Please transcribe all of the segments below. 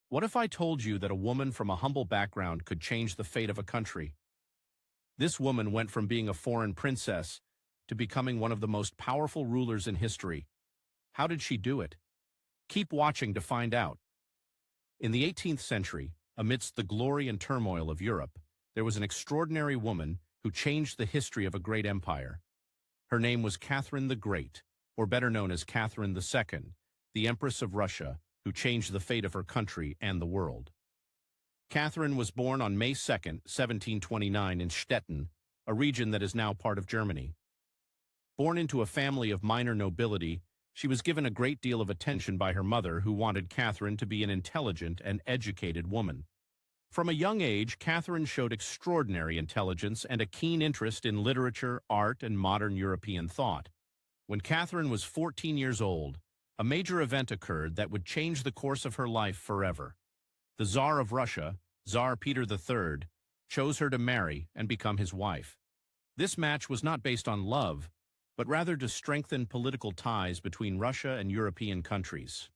What if I told you that a woman from a humble background could change the fate of a country? This woman went from being a foreign princess to becoming one of the most powerful rulers in history. How did she do it? Keep watching to find out. In the 18th century, amidst the glory and turmoil of Europe, there was an extraordinary woman who changed the history of a great empire. Her name was Catherine the Great, or better known as Catherine II, the Empress of Russia, who changed the fate of her country and the world. Catherine was born on May 2, 1729 in Stettin, a region that is now part of Germany. Born into a family of minor nobility, she was given a great deal of attention by her mother, who wanted Catherine to be an intelligent and educated woman. From a young age, Catherine showed extraordinary intelligence and a keen interest in literature, art, and modern European thought. When Catherine was 14 years old, a major event occurred that would change the course of her life forever. The Tsar of Russia, Tsar Peter III, chose her to marry and become his wife. This match was not based on love, but rather to strengthen political ties between Russia and European countries.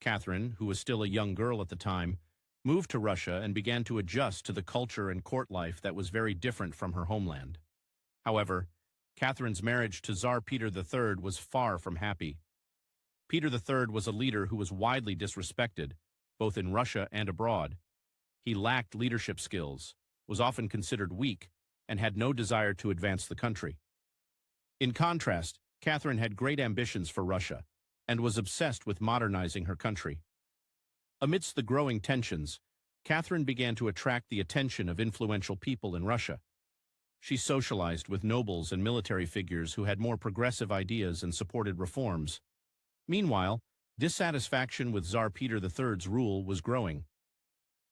Catherine, who was still a young girl at the time, moved to Russia and began to adjust to the culture and court life that was very different from her homeland. However, Catherine's marriage to Tsar Peter III was far from happy. Peter III was a leader who was widely disrespected, both in Russia and abroad. He lacked leadership skills, was often considered weak, and had no desire to advance the country. In contrast, Catherine had great ambitions for Russia and was obsessed with modernizing her country. Amidst the growing tensions, Catherine began to attract the attention of influential people in Russia. She socialized with nobles and military figures who had more progressive ideas and supported reforms. Meanwhile, dissatisfaction with Tsar Peter III's rule was growing.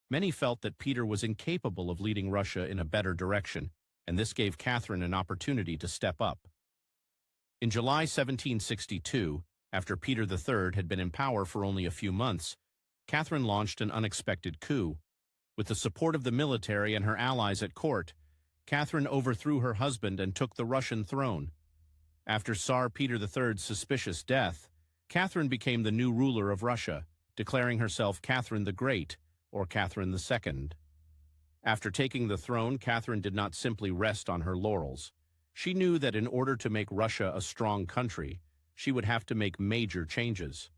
Many felt that Peter was incapable of leading Russia in a better direction, and this gave Catherine an opportunity to step up. In July 1762, after Peter III had been in power for only a few months, Catherine launched an unexpected coup. With the support of the military and her allies at court, Catherine overthrew her husband and took the Russian throne. After Tsar Peter III's suspicious death, Catherine became the new ruler of Russia, declaring herself Catherine the Great, or Catherine II. After taking the throne, Catherine did not simply rest on her laurels. She knew that in order to make Russia a strong country, she would have to make major changes.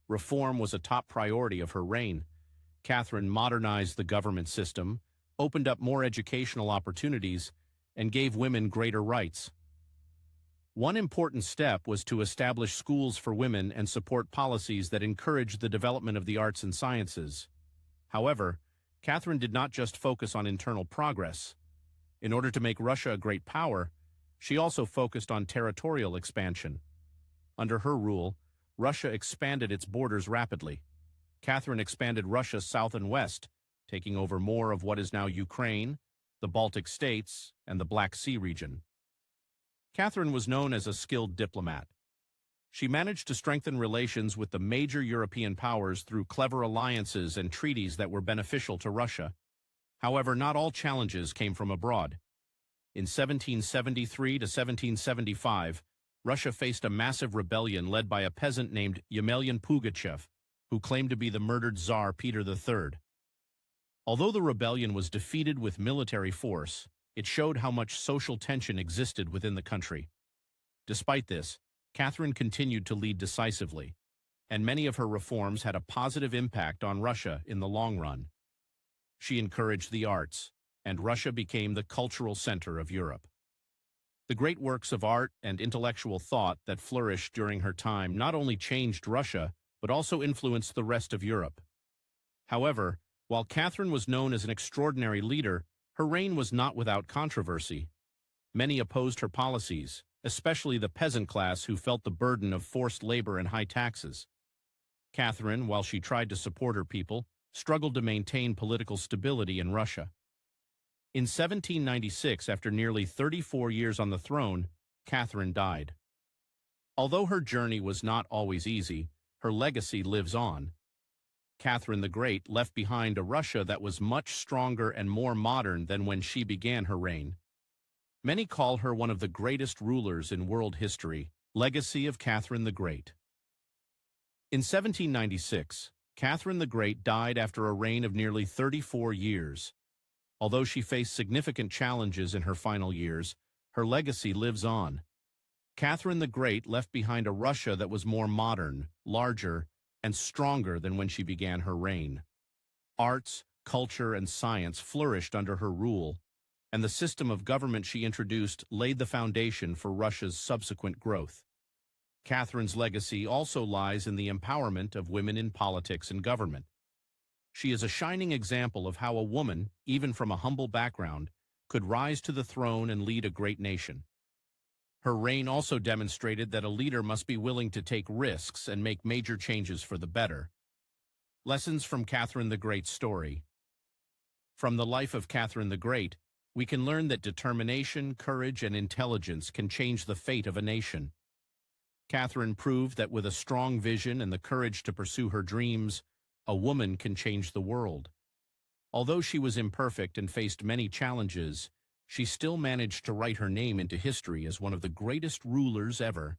Reform was a top priority of her reign. Catherine modernized the government system, opened up more educational opportunities, and gave women greater rights. One important step was to establish schools for women and support policies that encouraged the development of the arts and sciences. However, Catherine did not just focus on internal progress. In order to make Russia a great power, she also focused on territorial expansion. Under her rule, Russia expanded its borders rapidly. Catherine expanded Russia south and west, taking over more of what is now Ukraine, the Baltic states, and the Black Sea region. Catherine was known as a skilled diplomat. She managed to strengthen relations with the major European powers through clever alliances and treaties that were beneficial to Russia. However, not all challenges came from abroad. In 1773 to 1775, Russia faced a massive rebellion led by a peasant named Yemelyan Pugachev, who claimed to be the murdered Tsar Peter III. Although the rebellion was defeated with military force, it showed how much social tension existed within the country. Despite this, Catherine continued to lead decisively, and many of her reforms had a positive impact on Russia in the long run. She encouraged the arts, and Russia became the cultural center of Europe. The great works of art and intellectual thought that flourished during her time not only changed Russia, but also influenced the rest of Europe. However, while Catherine was known as an extraordinary leader, her reign was not without controversy. Many opposed her policies, especially the peasant class who felt the burden of forced labor and high taxes. Catherine, while she tried to support her people, struggled to maintain political stability in Russia. In 1796, after nearly 34 years on the throne, Catherine died. Although her journey was not always easy, her legacy lives on. Catherine the Great left behind a Russia that was much stronger and more modern than when she began her reign. Many call her one of the greatest rulers in world history. Legacy of Catherine the Great. In 1796, Catherine the Great died after a reign of nearly 34 years. Although she faced significant challenges in her final years, her legacy lives on. Catherine the Great left behind a Russia that was more modern, larger, and stronger than when she began her reign. Arts, culture, and science flourished under her rule, and the system of government she introduced laid the foundation for Russia's subsequent growth. Catherine's legacy also lies in the empowerment of women in politics and government. She is a shining example of how a woman, even from a humble background, could rise to the throne and lead a great nation. Her reign also demonstrated that a leader must be willing to take risks and make major changes for the better. Lessons from Catherine the Great's story. From the life of Catherine the Great, we can learn that determination, courage, and intelligence can change the fate of a nation. Catherine proved that with a strong vision and the courage to pursue her dreams, a woman can change the world. Although she was imperfect and faced many challenges, she still managed to write her name into history as one of the greatest rulers ever.